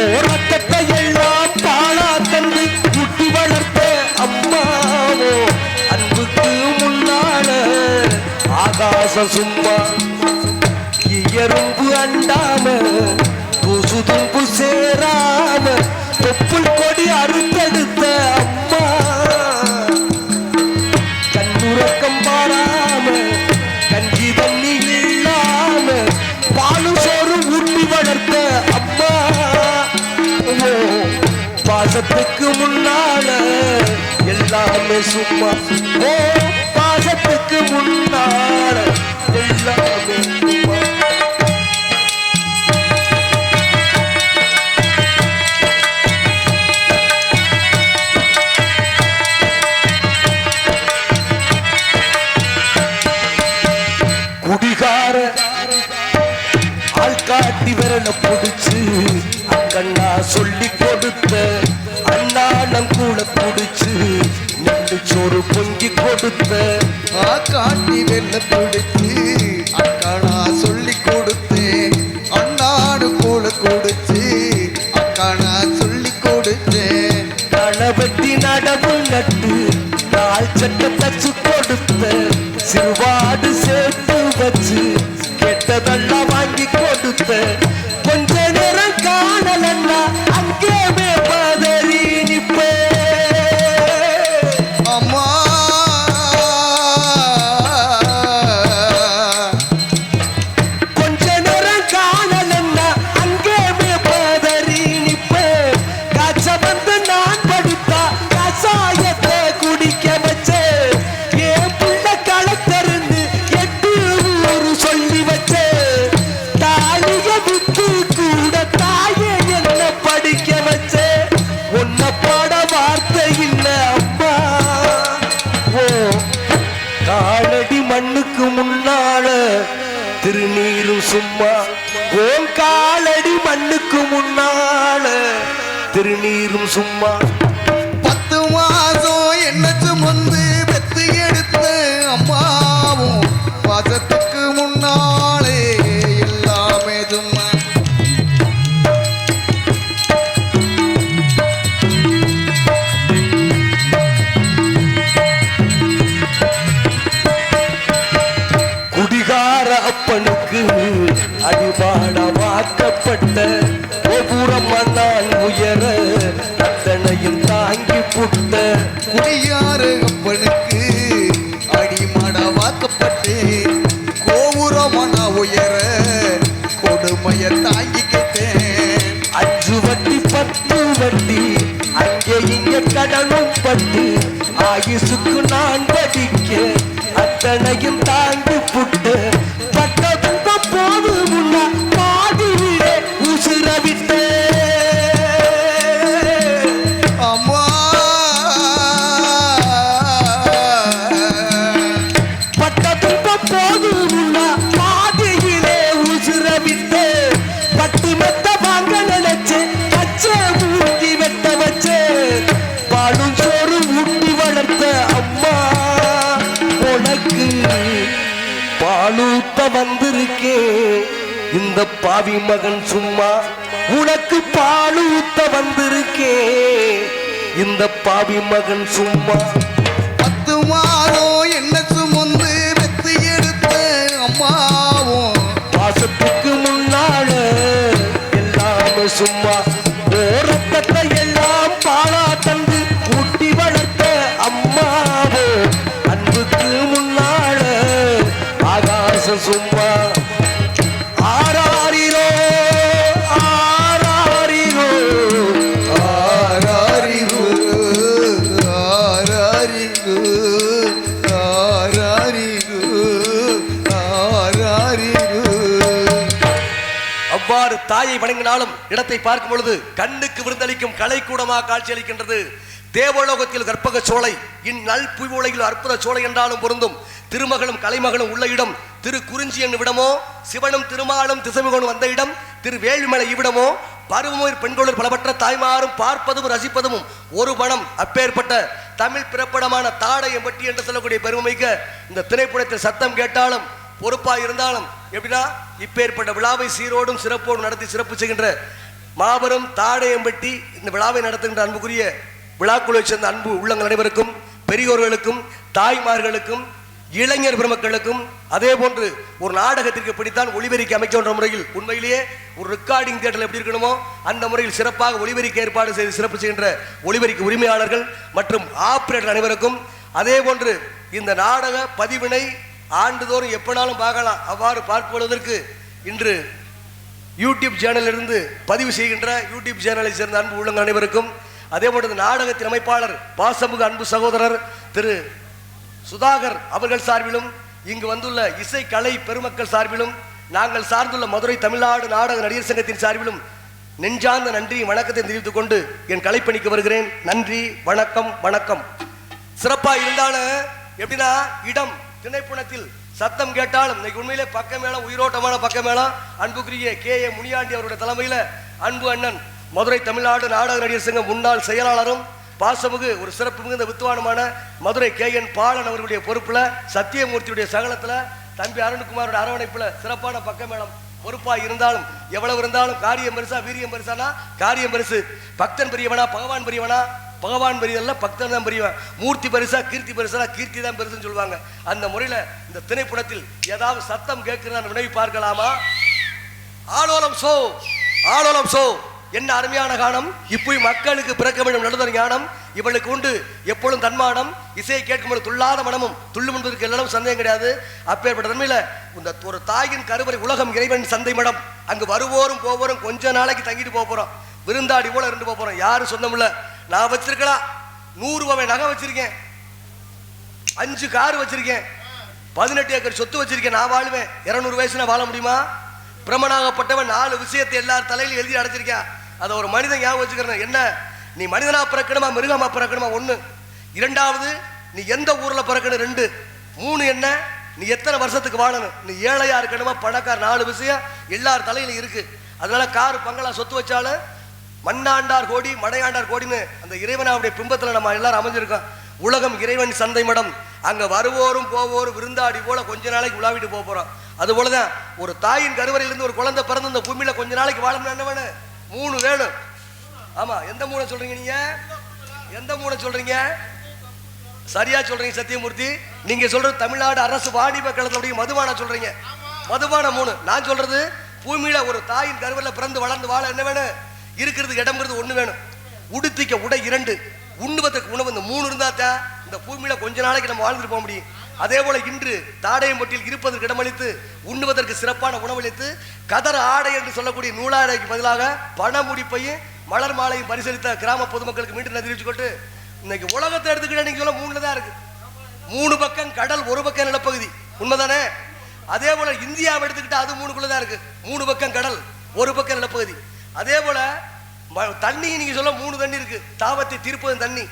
ஓரக்கத்தை எல்லாம் பாலா தந்து குட்டி வளர்த்த அம்மாவோ அன்புக்கு முன்னால ஆகாசம் சும்மா எறும்பு அண்டாம தூசு தும்பு சேராம தொப்புள் கொடி அறுத்தெடுத்த அம்மா கண்ணுறக்கம் பாராம கஞ்சி தண்ணி இல்லாம பாலும் சோறு ஊட்டி வளர்த்த அம்மா பாசத்துக்கு முன்னால எல்லாமே சும்மா பாசத்துக்கு முன்னால எல்லாமே சும்மா. குடிகார ஆள்காட்டி விரல பிடிச்சு அக்கண்ணா சொல்லி கொடுத்த அண்ணானம் கூட பிடிச்சு நெல்லு சோறு பொங்கி கொடுத்த காட்டி வெள்ள பிடிச்சு அக்கானா சொல்லி கொடுத்தேன் அண்ணாடு கூட கொடுத்து அக்கானா சொல்லி கொடுத்தேன் கணவட்டி நடவு நட்டு நாள் சட்ட தச்சு கொடுத்த சிறுவாடு சேர்த்து வச்சு கெட்டதெல்லாம் வாங்கி கொடுத்த கொஞ்ச நேரம் காணலன்னா அங்கே பதறி நிப்ப அம்மா கொஞ்ச நேரம் காணலன்னா அங்கே பதறி நிப்ப காய்ச்ச வந்து நான் படுத்தா கசாயத்தை குடிக்க வச்ச என் புள்ள களத்தருந்து 8 ஊரு சொல்லி வச்ச திருநீரும் சும்மா ஓன் காலடி மண்ணுக்கு முன்னால திருநீரும் சும்மா 10 மாசம் என்ன சுமந்து பெத்து எடுத்த அம்மாவும் பாசத்துக்கு முன்னாலே எல்லாமே சும்மா. குடிகார அப்பனுக்கு அடிபாடமாக்கப்பட்ட கோபுரம் நான் உயர அத்தனையும் தாங்கி புட்ட குடியார அப்பனுக்கு அடிமடவாக்கப்பட்டு கோபுரமான உயர கொடுமைய தாங்கிக்கிட்டேன். 5 வட்டி 10 வட்டி அங்கே இங்க கடனும் பட்டு ஆயுசுக்கு நான் படிக்க அத்தனையும் தாங்கி புட்டு பட்ட துன்பம் போது முன்ன பாதியிலே உசுரவிட்ட அம்மா பட்ட துன்பம் போது முன்ன பாதியிலே உசுரவிட்ட பட்டு மெத்த வாங்க நினைச்சு பச்சை ஊட்டி வெட்ட வச்சு பாலும் சோறு ஊட்டி வளர்த்த அம்மா உனக்கு பாலூத்த வந்திருக்கேன் இந்த பாவி மகன் சும்மா உனக்கு பாலூத்த வந்திருக்கேன் இந்த பாவி மகன் சும்மா 10 மாதம் என்ன சுமந்து பெத்து எடுத்த அம்மாவும் பாசத்துக்கு முன்னால எல்லாமே சும்மா ரத்தத்தை எல்லாம் பாலா தந்து ஊட்டி வளர்த்த அம்மாவோ அன்புக்கு முன்னால ஆகாசம் சும்மா ஆராரிரோ ஆராரிரோ ஆராரிரு ஆராரிரு ஆராரிரு ஆராரிரு. அவ்வாறு தாயை வணங்கினாலும் இடத்தை பார்க்கும் பொழுது கண்ணுக்கு விருந்தளிக்கும் கலைக்கூடமாக காட்சியளிக்கின்றது. தேவலோகத்தில் கற்பக சோலை, இந்நல் புய்வுலகில் அற்புத சோலை என்றாலும் பொருந்தும். திருமகளும் கலைமகளும் உள்ள இடம் திரு குறிஞ்சி என்னும் விடமோ, சிவனும் திருமாலும் திசைமுகனும் வந்த இடம் திரு வேள்விமலை இவ்விடமோ, பருவமூர் பெண்களூர் பலவற்ற தாய்மாரும் பார்ப்பதும் ரசிப்பதும் ஒரு பணம். அப்பேற்பட்ட தமிழ் பிறப்பிடமான தாடையம்பட்டி என்று சொல்லக்கூடிய பெருமைக்க இந்த திரைப்படத்தில் சத்தம் கேட்டாலும் பொறுப்பா இருந்தாலும் எப்படின்னா இப்பேற்பட்ட விழாவை சீரோடும் சிறப்போடும் நடத்தி சிறப்பு செய்கின்ற மாபெரும் தாடையம்பட்டி இந்த விழாவை நடத்துகின்ற அன்புக்குரிய விழாக்குழுவை சேர்ந்த அன்பு உள்ளங்கள் அனைவருக்கும், பெரியோர்களுக்கும், தாய்மார்களுக்கும், இளைஞர் பெருமக்களுக்கும், அதே போன்று ஒரு நாடகத்திற்கு பிடித்தான் ஒளிபெருக்கி அமைக்கின்ற முறையில் உண்மையிலேயே ஒரு ரெக்கார்டிங் தியேட்டர் எப்படி இருக்கணுமோ அந்த முறையில் சிறப்பாக ஒளிபெருக்கி ஏற்பாடு செய்து சிறப்பு செய்கின்ற ஒளிபெருக்கி உரிமையாளர்கள் மற்றும் ஆபரேட்டர் அனைவருக்கும், அதே போன்று இந்த நாடக பதிவினை ஆண்டுதோறும் எப்பனாலும் பார்க்கலாம். அவ்வாறு பார்ப்பதற்கு இன்று யூடியூப் சேனலிலிருந்து பதிவு செய்கின்ற யூடியூப் சேனலை சேர்ந்த அன்பு உள்ளங்கள் அனைவருக்கும், அதே போன்று நாடகத்தின் அமைப்பாளர் பாசமுக அன்பு சகோதரர் திரு சுதாகர் அவர்கள் சார்பிலும், இங்கு வந்துள்ள இசை கலை பெருமக்கள் சார்பிலும், நாங்கள் சார்ந்துள்ள மதுரை தமிழ்நாடு நாடக நடிகர் சங்கத்தின் சார்பிலும் நெஞ்சார்ந்த நன்றி வணக்கத்தை தெரிவித்துக் கொண்டு என் கலைப்பணிக்கு வருகிறேன். நன்றி, வணக்கம், வணக்கம். சிறப்பா இருந்தாலும் எப்படின்னா இடம் திணைப்புணத்தில் சத்தம் கேட்டாலும் இன்னைக்கு உண்மையிலே பக்க மேளம், உயிரோட்டமான பக்க மேளம். அன்புக்குரிய KA முனியாண்டி அவருடைய தலைமையில் அன்பு அண்ணன் மதுரை தமிழ்நாடு நாடக நடிகர் சங்க முன்னாள் செயலாளரும் பாசமுகு ஒரு சிறப்பு மிகுந்த வித்துவானுமான மதுரை KN பாலன் அவர்களுடைய பொறுப்புல சத்தியமூர்த்தியுடைய சகலத்துல தம்பி அருண்குமாரோட அரவணைப்புல சிறப்பான பக்க மேளம் பொறுப்பா இருந்தாலும் எவ்வளவு இருந்தாலும் காரியம் பெருசா வீரியம் பெருசானா காரியம் பெருசு. பக்தன் பெரியவனா பகவான் பெரியவனா, பகவான் பெரியதல்ல பக்தன் தான் பெரியவன். மூர்த்தி பெருசா கீர்த்தி பெருசா கீர்த்தி தான் பெருசுன்னு சொல்லுவாங்க. அந்த முறையில இந்த திரைப்படத்தில் ஏதாவது சத்தம் கேட்கிறதா வினவி பார்க்கலாமா? ஆலோலம் சோ ஆலோலம் சோ என்ன அருமையான கானம். இப்போய் மக்களுக்கு பிறக்க வேண்டும் நடுதல் ஞானம் இவளுக்கு உண்டு எப்பொழுதும் தன்மானம். இசையை கேட்கும்போது துள்ளாத மனமும் துள்ளும் என்பதற்கு எல்லாம் சந்தேகம் கிடையாது. அப்பேற்பட்ட தன்மையில இந்த ஒரு தாயின் கருவறை உலகம் இறைவன் சந்தை மடம். அங்கு வருவோரும் போவோரும் கொஞ்ச நாளைக்கு தங்கிட்டு போறோம். விருந்தாடி போல இருந்து போறோம். யாரும் சொந்தம் இல்ல. நான் வச்சிருக்கலாம் 100 ரூபாய் நகை வச்சிருக்கேன், 5 கார் வச்சிருக்கேன், 18 ஏக்கர் சொத்து வச்சிருக்கேன். நான் வாழ்வேன். 200 வயசுல வாழ முடியுமா? பிரமனாகப்பட்டவன் 4 விஷயத்தை எல்லார் தலையிலும் எழுதி அடைச்சிருக்கேன். அதை ஒரு மனிதன் ஞாபகம் வச்சுக்கிறேன். என்ன, நீ மனிதனா பிறக்கணுமா மிருகமா பிறக்கணுமா? 1. 2வது, நீ எந்த ஊர்ல பிறக்கணும்? 2. 3 என்ன, நீ எத்தனை வருஷத்துக்கு வாழணும், நீ ஏழையா இருக்கணுமா பணக்கார, 4 விஷயம் எல்லார் தலையில இருக்கு. அதனால காரு பங்களா சொத்து வச்சாலும் மண்ணாண்டார் கோடி மடையாண்டார் கோடின்னு அந்த இறைவனாவுடைய பிம்பத்துல நம்ம எல்லாரும் அமைஞ்சிருக்கோம். உலகம் இறைவன் சந்தை மடம், அங்க வருவோரும் போவோரும் விருந்தாடி போல கொஞ்ச நாளைக்கு உலாவிட்டு போறோம். அது போலதான் ஒரு தாயின் கருவறையிலிருந்து ஒரு குழந்தை பிறந்து இந்த பூமியில கொஞ்ச நாளைக்கு வாழணும். என்ன வேணும்? 3 வேணும். ஆமா, எந்த 3 சொல்றீங்க நீங்க? எந்த 3 சொல்றீங்க? சரியா சொல்றீங்க சத்தியமூர்த்தி. நீங்க சொல்றது தமிழ்நாடு அரசு வாணிப கழகத்துடைய மதுபானம் சொல்றீங்க. மதுபானம் 3. நான் சொல்றது பூமியில ஒரு தாயின் கருவறையில பிறந்து வளர்ந்து வாழ என்ன வேணும்? இருக்கிறதுக்கு இடம்ங்கிறது 1 வேணும். உடுத்திக்க உடை 2, உண்ணுவதற்கு உணவு இந்த 3 இருந்தா தான் இந்த பூமியில கொஞ்ச நாளைக்கு நம்ம வாழ்ந்துட்டு போக முடியும். அதே போல இன்று தாடையம்பட்டியில் இருப்பதற்கு இடமளித்து உண்ணுவதற்கு சிறப்பான உணவளித்து கதர் ஆடை என்று சொல்லக்கூடிய நூலாடைக்கு பதிலாக பண முடிப்பையும் மலர் மாலையும் பரிசீலித்த கிராம பொதுமக்களுக்கு மீண்டும் தெரிவிச்சுக்கொண்டு இன்னைக்கு உலகத்தை எடுத்துக்கிட்ட நீங்க சொல்ல 3 தான் இருக்கு. 3 பக்கம் கடல், 1 பக்கம் நிலப்பகுதி. உண்மைதானே? அதே போல இந்தியாவை எடுத்துக்கிட்டா அது 3க்குள்ளதான் இருக்கு. 3 பக்கம் கடல், 1 பக்கம் நிலப்பகுதி. அதே போல தண்ணி நீங்க சொல்ல 3 தண்ணி இருக்கு. தாபத்தை தீர்ப்பது தண்ணி,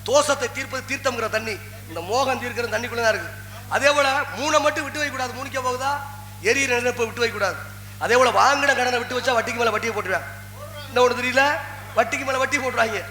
தோஷத்தை தீர்ப்பது தீர்த்தம்ங்கிற தண்ணி, இந்த மோகம் தீர்க்கிற தண்ணிக்குள்ளதான் இருக்கு. அதே போல 3 மட்டும் விட்டு வைக்க கூடாது. 3க்கே போகுதா? எரியிற நெருப்பை விட்டு வைக்க கூடாது. அதே போல வாங்கின கடனை விட்டு வச்சா வட்டிக்கு மேல வட்டியை போட்டுருவேன். இன்னும் ஒன்று தெரியல, வட்டிக்கு மேல வட்டி போட்டுருவாங்க.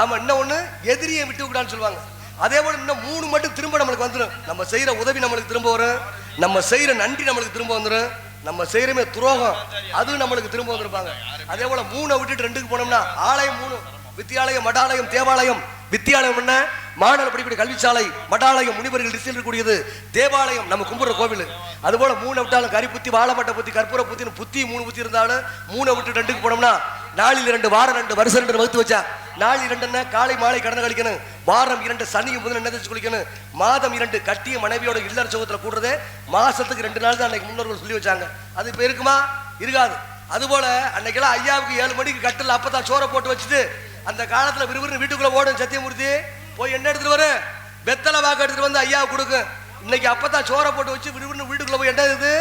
ஆமா, இன்னும் ஒண்ணு எதிரியை விட்டு கூடாதுன்னு சொல்லுவாங்க. அதே போல இன்னும் 3 மட்டும் திரும்ப நம்மளுக்கு வந்துடும். நம்ம செய்யற உதவி நம்மளுக்கு திரும்ப வரும், நம்ம செய்யற நன்றி நம்மளுக்கு திரும்ப வந்துடும், நம்ம செய்யறமே துரோகம் அது நம்மளுக்கு திரும்ப வந்திருப்பாங்க. அதே போல 3 விட்டுட்டு 2க்கு போனோம்னா ஆலயம் 3, வித்தியாலயம், மடாலயம், தேவாலயம். வித்தியாலயம் என்ன? மாணவர் படிக்கக்கூடிய கல்விச்சாலை. மடாலயம் முனிவர்கள் இருக்கக்கூடியது. தேவாலயம் நம்ம கும்பிடுற கோவில். அது போல 3 விட்டாலும் கறி புத்தி, வாழைமட்டை புத்தி, கற்பூர புத்தின்னு புத்தி 3 புத்தி இருந்தாலும் 3 விட்டு 2க்கு போனோம்னா நாளில் 2, வாரம் 2, வருஷம் 2 வகுத்து வச்சா நாளில் 2 என்ன? காலை மாலை கடனை கழிக்கணும். வாரம் 2 சனியும் முதல் என்ன தேய்ச்சி குளிக்கணும். மாதம் 2 கட்டிய மனைவியோட இல்லற சுகத்துல கூடுறதே மாசத்துக்கு 2 நாள் தான் அன்னைக்கு முன்னோர்கள் சொல்லி வச்சாங்க. அது இப்ப இருக்குமா? இருக்காது. அது போல அன்னைக்கெல்லாம் ஐயாவுக்கு 7 மணிக்கு கட்டில் அப்பதான் சோறை போட்டு வச்சுட்டு அந்த காலத்துல விறுவிறு வீட்டுக்குள்ள ஓடும் சத்தியமூர்த்தி போய் என்ன எடுத்துட்டு வரு? வெத்தலை வாக்கு எடுத்துட்டு வந்து ஐயாவை கொடுக்கும். இன்னைக்கு அப்பதான் சோறை போட்டு வச்சு விறுவிறு வீட்டுக்குள்ள போய் என்ன இது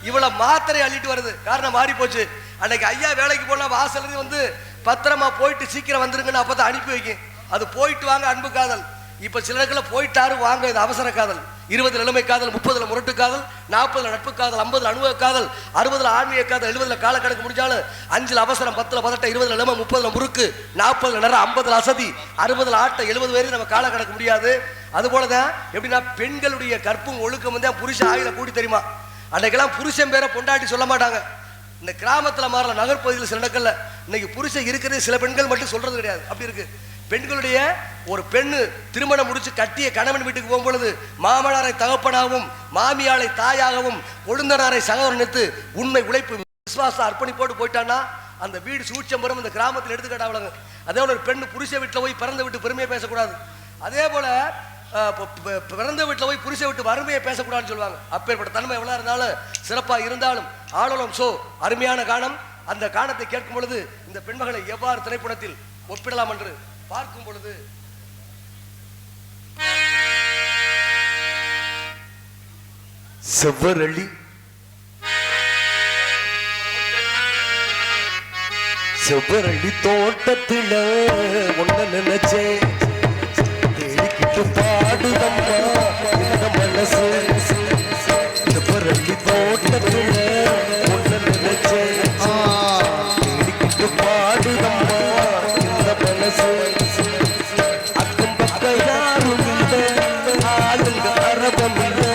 இவ்வளவு மாத்திரை அள்ளிட்டு வருது. காரணம் மாறி போச்சு. அன்னைக்கு ஐயா வேலைக்கு போனா வாசல் வந்து பத்திரமா போயிட்டு சீக்கிரம் வந்துருங்கன்னு அப்பதான் அனுப்பி வைக்கும். அது போயிட்டு வாங்க அன்பு காதல். இப்ப சிலருக்குள்ள போயிட்டாரு வாங்க இது அவசர காதல். 20 இளமை காதல், 30 முரட்டு காதல், 40 நட்பு காதல், 50 அனுபவ காதல், 60 ஆன்மீக காதல், 70 காலக்கணக்கு முடிஞ்சாலும் 5 அவசரம், 10 பதட்ட, 20 இளமை, 30 முறுக்கு, 40 நிற, 50 அசதி, 60 ஆட்டை, 70 வரை நம்ம காலக்கணக்கு முடியாது. அது போலதான் எப்படின்னா பெண்களுடைய கற்பும் ஒழுக்கம் வந்து புருஷன் ஆயில கூடி தெரியுமா? அன்னைக்கெல்லாம் புருஷன் பேரை பொண்டாட்டி சொல்ல மாட்டாங்க. இந்த கிராமத்துல மாறல, நகர்பகுதியில் சில இடங்கள்ல இன்னைக்கு புருஷன் இருக்கிறது சில பெண்கள் மட்டும் சொல்றது கிடையாது. அப்படி இருக்கு. பெண்களுடைய ஒரு பெண்ணு திருமணம் முடிச்சு கட்டிய கணவன் வீட்டுக்கு போகும்பொழுது மாமனாரை தகப்பனாகவும் மாமியாரை தாயாகவும் கொழுந்தனாரை சகோதரனித்து உண்மை உழைப்பு விசுவாச அர்ப்பணிப்போடு போயிட்டான்னா அந்த வீடு சூட்சம்பரம் இந்த கிராமத்தில் எடுத்துக்காட்டாங்க. அதே போல ஒரு பெண்ணு புருஷ வீட்டில் போய் பிறந்த வீட்டு பெருமையை பேசக்கூடாது. அதே போல பிறந்த வீட்டில் போய் புருஷ விட்டு வறுமையை பேசக்கூடாதுன்னு சொல்லுவாங்க. அப்பேற்பட்ட தன்மை எவ்வளவு இருந்தாலும் சிறப்பா இருந்தாலும் ஆளோலம் சோ அருமையான கானம். அந்த கானத்தை கேட்கும் பொழுது இந்த பெண்மகளை எவ்வாறு திரைப்படத்தில் ஒப்பிடலாம் என்று பார்க்கும் பொழுது செவ்வரளி செவ்வரளி தோட்டத்துல ஒன்ன நினைச்சேன் தேடிக்கிட்டு பாடுதம்மா இந்த மனசு செவ்வரளி தோட்டத்துல ஒன்ன நினைச்சேன் தேடிக்கிட்டு பாடுதம்மா இந்த மனசு அக்கம் பக்கம் யாரும் இல்லை ஆளுங்க அரபம் இல்லை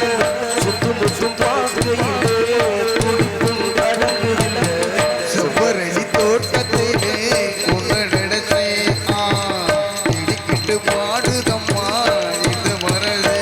சுற்றும் முற்றும் பார்க்கையிலே துடிப்பும் அடங்குதில்லை செவ்வரளி தோட்டத்திலே உன்னை நினைச்சேன் இடிக்கிட்டு பாடுதம்மா இந்த மரலே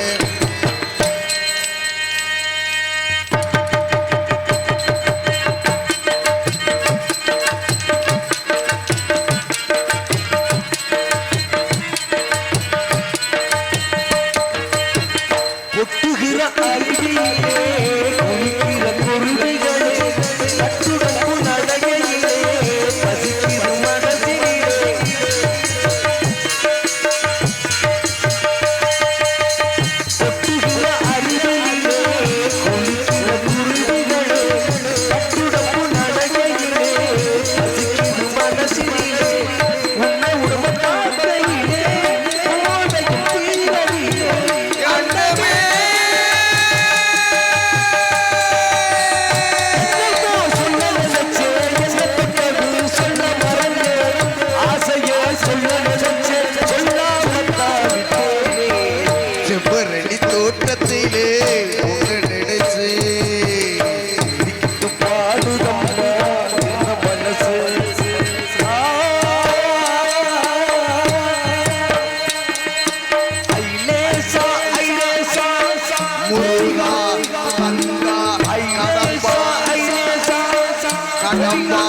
அம்மா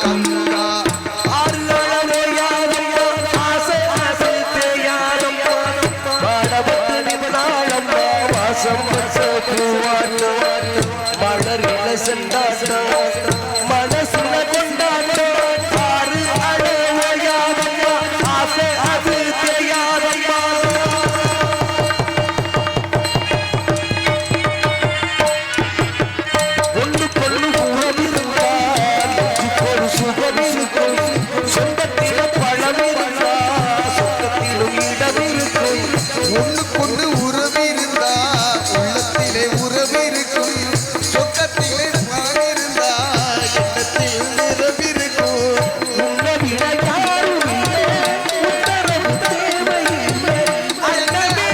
கங்கா ஆறு அளவையாதம்மா ஆசை ஆசை தேயாதம்மா பாடப்பட்டு நின்றாளம்மா வாசம் வச்ச பூவாட்டம் மலரில சென்றாட்டம் மனசுல கொண்டாட்டம் ஆறு அளவையாதம்மா ஆசை ஆசை தேயாதம்மா பொண்ணு பொண்ணு உறவிருந்தா நெஞ்சுக்கொரு சுகமிருக்கும் சொந்தத்தில பழமிருந்தா சொந்தத்திலும் இடமிருக்கும் ஒண்ணுக்கொண்ணு உறவு இருந்தா உள்ளத்திலே உறவு இருக்கும் சொக்கத்திலே பணம் இருந்தா எண்ணத்தில் நிறவிருக்கும் உன்னை விட யாரும் இல்லை உத்தரவு தேவையில்லை அண்ணனே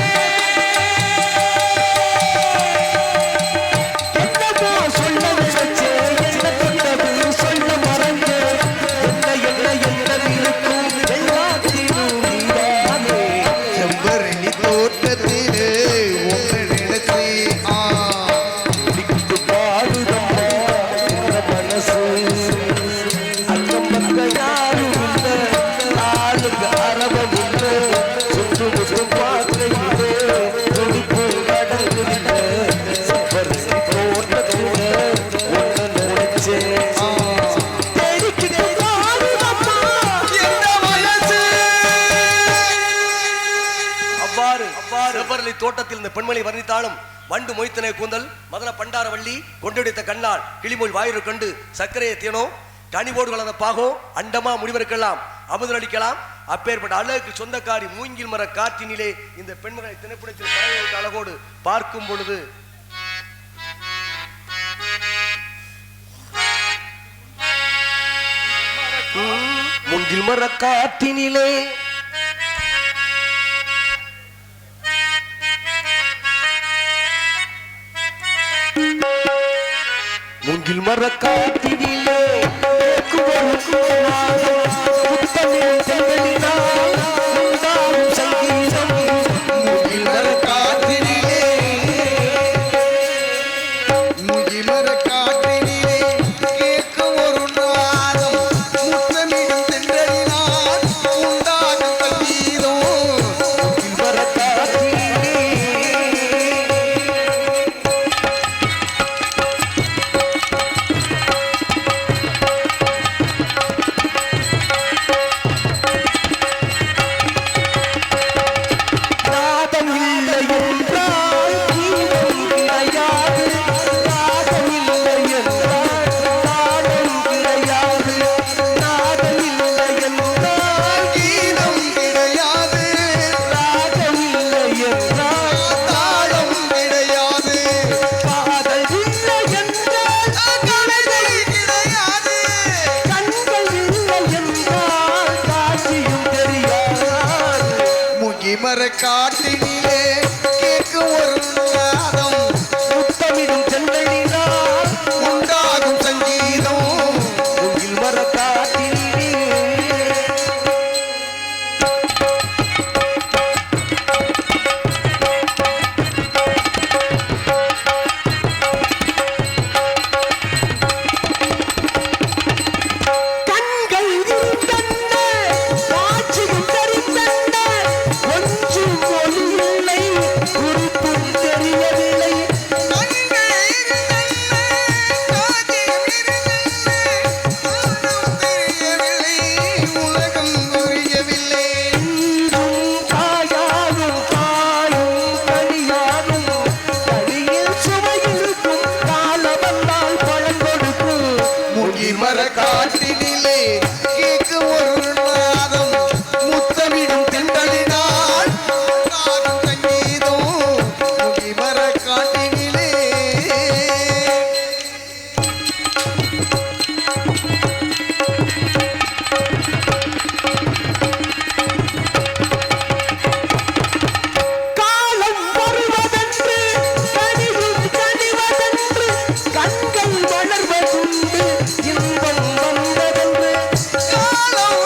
என்னமோ சொல்ல நினைச்சேன் என்ன தொட்டது சொல்ல மறந்தேன் என்ன இருக்கும் எல்லாத்திலும் நீதானே செம்பரணி தோட்டத்திலே உன்னை நினைச்சே பிடித்து பாடுதம்மா இந்த மனசு அக்கம் பக்க யாரும் இல்லை ஆளுங்க அரவம் இல்லை சுற்று முற்றும் பார்க்கையிலே துடிப்பு கடங்குதில்லை செம்பருத்தி தோட்டத்திலே உன்னை நினைச்சேன் தேடிக்கிட்டு பாடுதம்மா என்ன வயசு அவ்வாறு செவ்வரளி தோட்டத்தில் இந்த பெண்மணி வர்ணித்தாலும் வண்டு மொய்த்தனை கூந்தல் மதன பண்டாரவள்ளி கொண்டெடுத்த கண்ணால் கிளிமொழி வாயிறு கண்டு சர்க்கரையை தேனோ கனிவோடு கலந்த பாகோ அண்டமா முடிவெடுக்கலாம் அமுதளிக்கலாம் அப்பேற்பட்ட அழகுக்கு சொந்தக்காரி மூங்கில் மர காற்றினிலே இந்த பெண்மகளை திணைப்புணத்தில் பறவைகளுக்கு அழகோடு பார்க்கும் பொழுது மூங்கில் மர காட்டினிலே மூங்கில் மர காட்டினிலே புத்தமிழ் செங்கலினால் உண்டாகும் சங்கீதம் முகிலர காற்றினிலே முகிலர காற்றினிலே கேட்கும் ஒரு நாதம் முத்தமிடும் தென்றலினால் உண்டாகும் சங்கீதம் மூங்கில் மர காட்டினிலே நாதம் இல்லை என்றால் கீதம் கிடையாது நாதம் இல்லை என்றால் நாதம் கிடையாது நாதம் இல்லை என்றால் கீதம் கிடையாது ராகம் இல்லை என்றால் தாளம் கிடையாது காதல் இல்லை என்றால் கலைகள் கிடையாது கண்கள் இல்லை என்றால் காட்சியும் தெரியாது முகிமர காட்டினிலே கேட்கும் ஒரு நாதம் முத்தமிடும் செங்கலினால் உண்டாகும் சங்கீதம் மூங்கில் மர காட்டினிலே கண்கள் இருந்தன்ன காட்சியும் தெரிந்தன்ன கொஞ்சம் மொழி இல்லை குறிப்பும் தெரியவில்லை உலகம் புரியவில்லை காயாகும் காயும் கனியாகும் கனியில் சுவை இருக்கும் காலம் வந்தால் பழம் கொடுக்கும் முகிமர காட்டினிலே கேட்கும் ஒரு நாதம் முத்தமிடும் திண்டலினால் உண்டாகும் சங்கீதம் முகிமர காட்டினிலே காலம் வருவதென்று கனிவும் கனிவதென்று கண்கள் வளர்வதுண்டு இன்பம் வந்ததென்று காலம்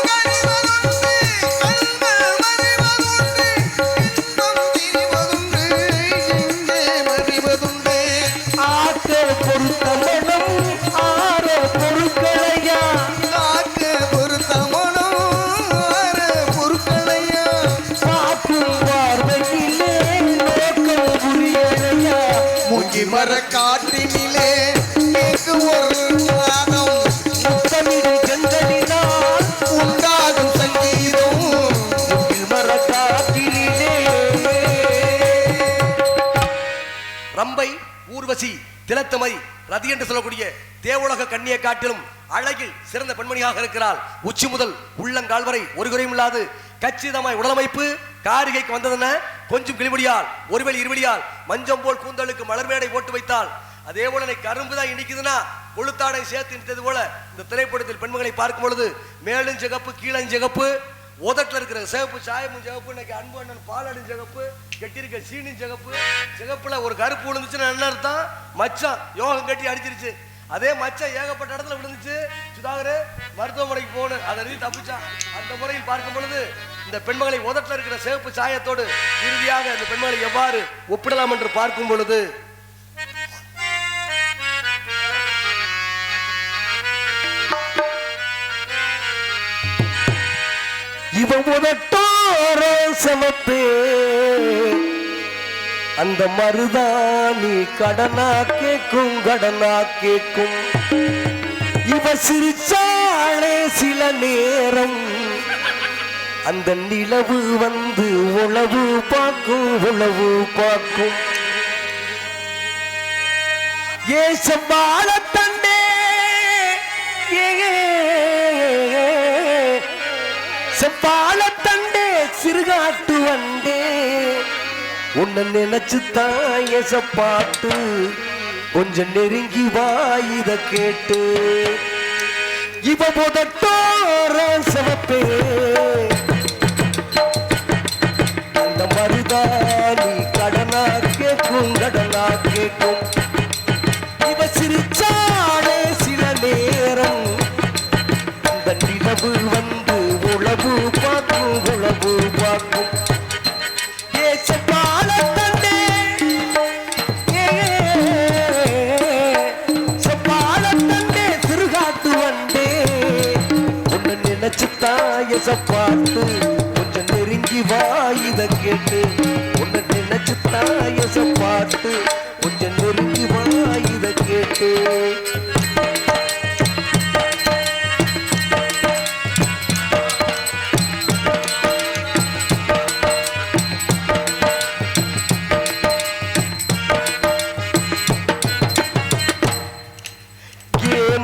ரதி என்று சொல்லக்கூடிய தேவுலக கண்ணியை காட்டிலும் அழகில் சிறந்த பெண்மணியாக இருக்கிறாள். உச்சி முதல் உள்ளங்கால் வரை ஒரு குறையும் இல்லாது கச்சிதமாய் உடலமைப்பு காரிகைக்கு வந்ததென்ன கொஞ்சம் கிளிமொழியால் ஒருவேளை இருவழியால் மஞ்சம் போல் கூந்தலுக்கு மலர் மேடை போட்டு வைத்தாள். அதே போல கரும்பு தான் இனிக்குதுன்னா கொளுத்தாடை சேர்த்து இனித்தது போல இந்த திரைப்படத்தில் பெண்மகளை பார்க்கும் பொழுது மேலும் சிகப்பு கீழன் சிகப்பு உதட்டில் இருக்கிற சிகப்பு சாயமும் சிகப்பு இன்னைக்கு அன்பு அண்ணன் பாலாடும் சிகப்பு கட்டியிருக்க சீனின் சிகப்பு சிகப்புல ஒரு கருப்பு விழுந்துச்சுன்னு என்ன அர்த்தம் மச்சான் யோகம் கட்டி அடிச்சிருச்சு. அதே மச்சம் ஏகப்பட்ட இடத்துல விழுந்துச்சு. சுதாகர் மருத்துவமனைக்கு போகணும் அதை எழுதி தப்பிச்சான். அந்த முறையில் பார்க்கும் பொழுது இந்த பெண்மகளை உதட்டில் இருக்கிற சிவப்பு சாயத்தோடு இறுதியாக இந்த பெண்மகளை எவ்வாறு ஒப்பிடலாம் என்று பார்க்கும் பொழுது இவன் உதட்டோர சிவப்பே அந்த மருதாணி கடனா கேக்கும் கடனா கேக்கும் இவ சிரிச்சாளே சில நேரம் அந்த நிலவு வந்து உளவு பார்க்கும் உளவு பார்க்கும் ஏ செவ்வாழ தண்டே செவ்வாழ தண்டே சிறுகாட்டு வண்டே உன்னை நினைச்சு தாயச பாட்டு கொஞ்சம் நெருங்கி வாயித கேட்டு இவ முதட்டோர சிவப்பே அந்த மருதாணி கடனா கேட்கும் கடனா கேட்கும் இவ சிரிச்சாலே சில நேரம் அந்த நிலவு வந்து உளவு பார்க்கும் உளவு பார்க்கும் பாட்டு கொஞ்சம் நெருங்கி வாயித கேட்டு உன்னை நினைச்சு தாயச பாட்டு கொஞ்சம் நெருங்கி வாயித கேட்டு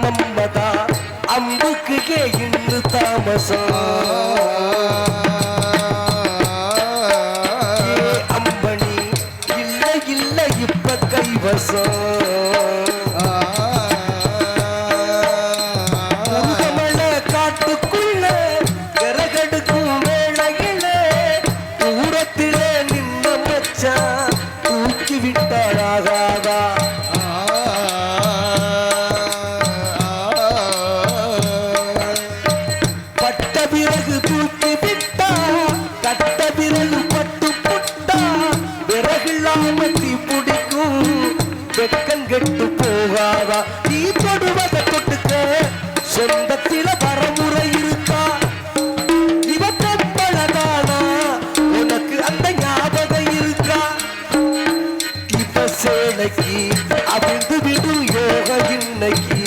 மம்மதா அம்புக்கு இன்னு தாமசம் அம்பனி இல்ல இல்ல இப்ப கைவசம் முருகமலை காட்டுக்குள்ள விறகெடுக்கும் வேளையில தூரத்திலே நின்ன மச்சான் தூக்கி விட்டாராகாதா விறகு தூக்கி விட்டா கட்ட விரல் பட்டு புட்டா விறகில்லாம தீ பிடிக்கும் வெக்கம் கெட்டு போகாதா நீ தொடுவதை தொட்டுக்க சொந்தத்தில வரமுறை இருக்கா இவ கம்பளதானா உனக்கு அந்த ஞாபகம் இருக்கா இவ சேலைக்கு அவிழ்ந்து விடும் யோக இன்னைக்கு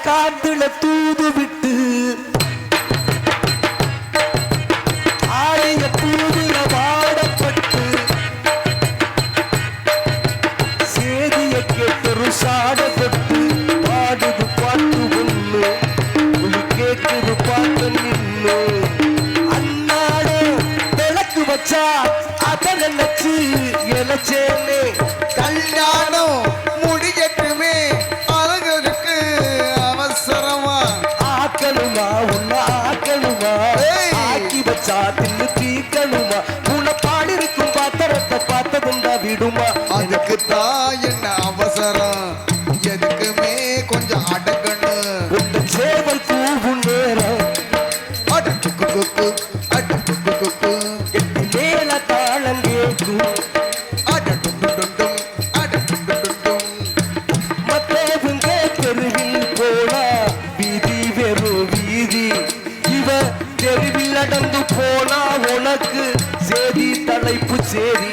காத்துல தூது விட்டு ஆடைய தூதுல வாடப்பட்டு சேதிய கேட்டொரு சாடப்பட்டு பாடுது பாட்டு ஒண்ணு புலி கேட்குது பாட்டு நின்னு அண்ணாடே விளக்கு வச்சா அத நினைச்சு இழைச்சேனே கல்யாணம் முடியட்டுமே அழகருக்கு அவசரமா ஆக்கணுமா உன்னை ஆக்கணுமா ஏய். ஆக்கி வச்சா தின்னு தீக்கணுமா உன்னை பாடிருக்கும் பாத்திரத்தை பார்த்ததுண்டா விடுமா அதுக்கு தான் என்ன அவசரம் எதுக்குமே கொஞ்சம் அடக்கணும் உன்னை சேவல் கூவும் நேரம் அடக்கு குக்கு அடக்கு குக்கு எட்டி மேல தாளம் கேட்கும் அடடுடுடுடும் அடடுடுடும் மத்தவங்க தெருவில் போனா வீதி வெறும் வீதி இவ தெருவில் நடந்து போனா உனக்கு சேதி தலைப்பு சேரி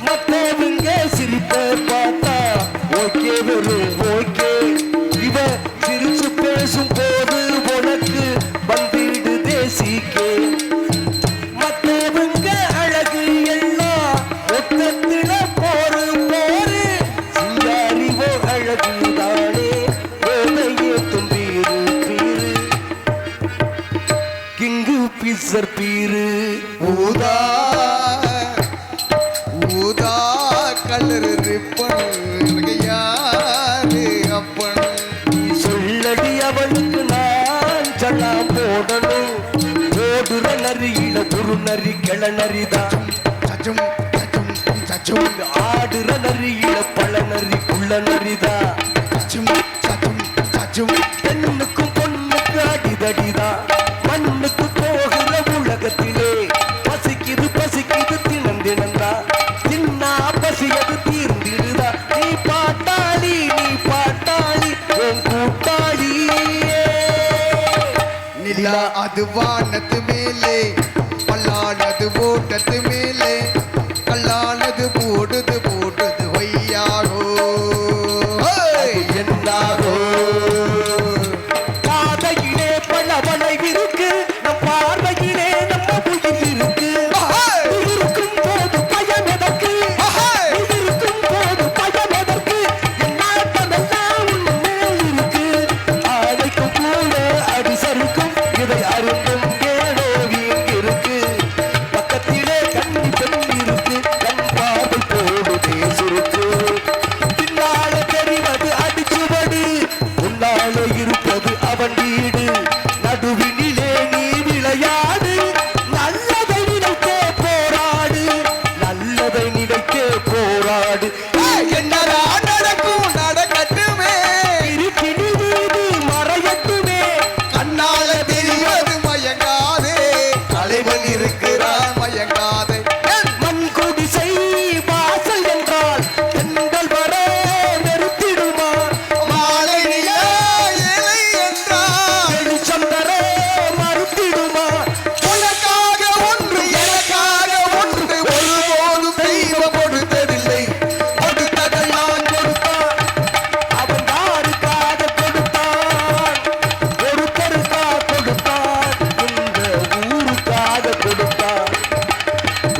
மத்தவங்க சிரிப்ப பார்த்தா ஓகே வெறும் ஓகே இவ சிரிச்சு பேசும் போது உனக்கு வந்திடு தேசிக்கே மத்தவங்க அழகு எல்லாம் மொத்தத்தில bore bore சிங்காரிவோ அழகுதானே போதையே தும்பீரு beer king பிசர் beer ஊதா ஊதா கலர் ரிப்பன் யாரு அப்பன் நீ சொல்லடி அவளுக்கு நான் சொல்லாம் போடணும் ஓடுற நரியில ஒரு நரி கிள நரிதான் சச்சும் சச்சும் சச்சும் ஆடுற நரியில பல நரி குள்ள நரிதான் சச்சும் சச்சும் சச்சும் பெண்ணுக்கும் பொண்ணுக்கு அடிதடிதான் மண்ணுக்கு போகிற உலகத்திலே பசிக்குது பசிக்குது தினந்தினந்தா தின்னா பசியது தீர்ந்திடுதா நீ பாட்டாளி உன் கூட்டாளி நிலா அது வானத்து மேலே பல்லானது ஓட்டத்து மேலே கல்லானது போடுது போடுது வையாகோ என்னாரோ பாதையிலே பல வளைவிருக்கு நம் பார்வையிலே நம்ம உயிர் இருக்கு இருக்கும் போது பயம் எதற்கு இருக்கும் போது பயம் எதற்கு என் நாட்டமெல்லாம் உன் மேல் இருக்கு ஆடைக்கும் கூட அடிசருக்கும் இதை அருந்தும் கேடோ இருக்கு பக்கத்திலே கண்ணி பெண் இருக்கு கண் பார்வை போடுதே சுருக்கு பின்னால தெரிவது அடிச்சுவடு முன்னாலே இருப்பது அவன் வீடு நடுவினிலே நீ விளையாடு நல்லதை நினைத்தே போராடு நல்லதை நினைத்தே போராடு என்னடா நடக்கும் நடக்கட்டுமே இருக்கினில் வீடு மறையட்டுமே கண்ணால தெரிவது மயங்காதே தலைவன் இருக்கிறான் மயங்காதே மண் குடிசை வாசல் என்றால் பெண்கள் வர நிறுத்திடுமா மாலை நிலா இலை என்றால் வெளிச்சம் தர மறுத்திடுமா உனக்காக ஒன்று எனக்காக ஒன்று ஒருபோதும் தெய்வம் கொடுத்ததில்லை கொடுத்ததெல்லாம் கொடுத்தான் அவன் யாருக்காக கொடுத்தான் ஒருத்தருக்காக கொடுத்தான் இந்த ஊருக்காக கொடுத்தான்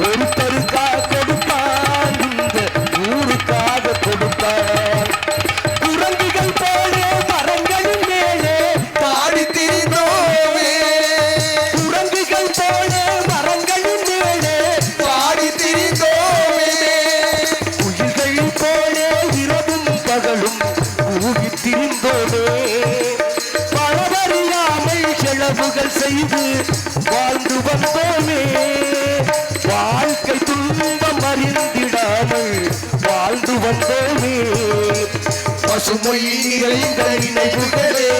ஒருத்தருக்காக கொடுத்தான் இந்த ஊருக்காக கொடுத்தான் குரங்குகள் போலே மரங்களின் மேலே பாடி திரிந்தோமே குரங்குகள் போலே மரங்களின் மேலே பாடி திரிந்தோமே உயிர்கள் போலே இரவும் பகலும் ஊகித் திரிந்தோமே பலவறியாமல் செலவுகள் செய்து வாழ்ந்து வந்தோமே வாழ்க்கை துன்பம் அறிந்திடாமல் வாழ்ந்து வந்தோமே பசுமொழி நிறைந்த நினைவுகளே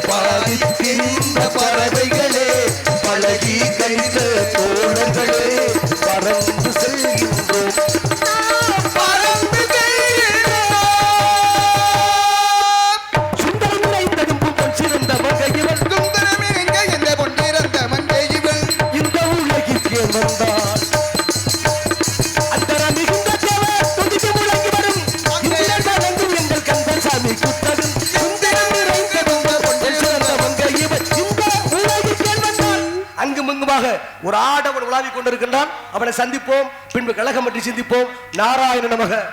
பாதித்திருந்த பறவைகளே பழகி கழிந்த தோழர்களே பறந்து செல்கின்றோம் பறந்து செல்கின்றோம். சுந்தரம் நிறைந்ததும் புகழ் சிறந்த வகையிவன் சுந்தரமே எங்க எந்த பொன்னிறந்த மங்கை இவள் இந்த உலகிற்கே வந்தான் அத்தரம் மிகுந்த தேவர் துதித்து முழங்கி வரும் இந்திரன் கலந்து எங்கள் கந்தசாமி குத்தரும் சுந்தரம் நிறைந்த கொண்டிருக்கின்றான். அவனை சந்திப்போம், பின்பு கழகம் பற்றி சிந்திப்போம். நாராயண நமக.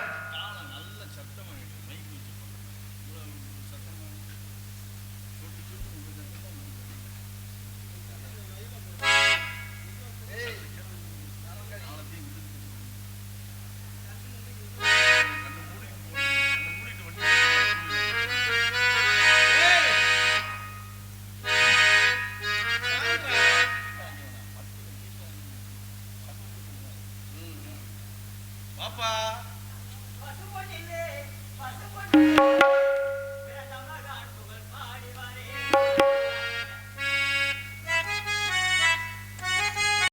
பாப்பா